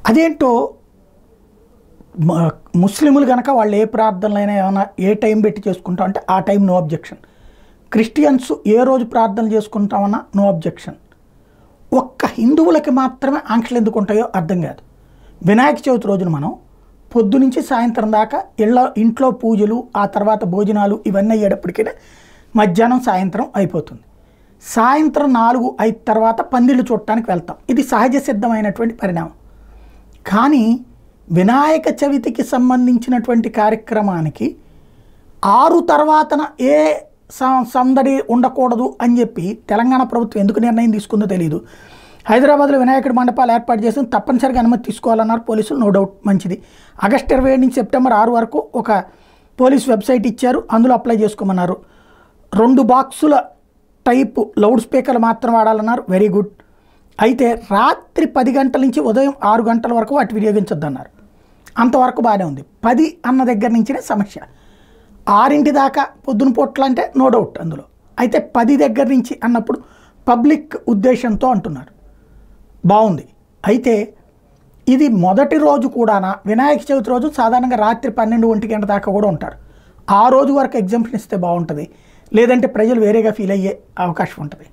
అదేంటో ముస్లింలు కనుక వాళ్ళు ఏ ప్రార్థనలైనా ఏమైనా ఏ టైం పెట్టి చేసుకుంటాం అంటే ఆ టైం నో అబ్జెక్షన్. క్రిస్టియన్స్ ఏ రోజు ప్రార్థనలు చేసుకుంటామన్నా నో అబ్జెక్షన్. ఒక్క హిందువులకి మాత్రమే ఆంక్షలు ఎందుకు ఉంటాయో అర్థం కాదు. వినాయక చవితి రోజున మనం పొద్దునుంచి సాయంత్రం దాకా ఇంట్లో పూజలు, ఆ తర్వాత భోజనాలు ఇవన్నీ అయ్యేటప్పటికీ మధ్యాహ్నం సాయంత్రం అయిపోతుంది. సాయంత్రం 4-5 తర్వాత పందిళ్ళు చూడటానికి వెళ్తాం. ఇది సహజ సిద్ధమైనటువంటి పరిణామం. కానీ వినాయక చవితికి సంబంధించినటువంటి కార్యక్రమానికి 6 తర్వాతన ఏ సందడి ఉండకూడదు అని చెప్పి తెలంగాణ ప్రభుత్వం ఎందుకు నిర్ణయం తీసుకుందో తెలియదు. హైదరాబాద్లో వినాయకుడి మండపాలు ఏర్పాటు చేసి తప్పనిసరిగా అనుమతి తీసుకోవాలన్నారు పోలీసులు. నో డౌట్ మంచిది. ఆగస్టు 27 నుంచి సెప్టెంబర్ 6 వరకు ఒక పోలీస్ వెబ్సైట్ ఇచ్చారు, అందులో అప్లై చేసుకోమన్నారు. 2 బాక్సుల టైపు లౌడ్ స్పీకర్లు మాత్రం వాడాలన్నారు. Very good. అయితే రాత్రి 10 గంటల నుంచి ఉదయం 6 గంటల వరకు వాటి వినియోగించొద్దన్నారు. అంతవరకు బాగానే ఉంది. 10 అన్న దగ్గర నుంచినే సమస్య. 6 దాకా పొద్దున పూటలు అంటే నో డౌట్ అందులో. అయితే 10 దగ్గర నుంచి అన్నప్పుడు పబ్లిక్ ఉద్దేశంతో అంటున్నారు. బాగుంది. అయితే ఇది మొదటి రోజు కూడానా? వినాయక చవితి రోజు సాధారణంగా రాత్రి 12-1 గంట దాకా కూడా ఉంటారు. ఆ రోజు వరకు ఎగ్జామ్షన్ ఇస్తే బాగుంటుంది. లేదంటే ప్రజలు వేరేగా ఫీల్ అయ్యే అవకాశం ఉంటుంది.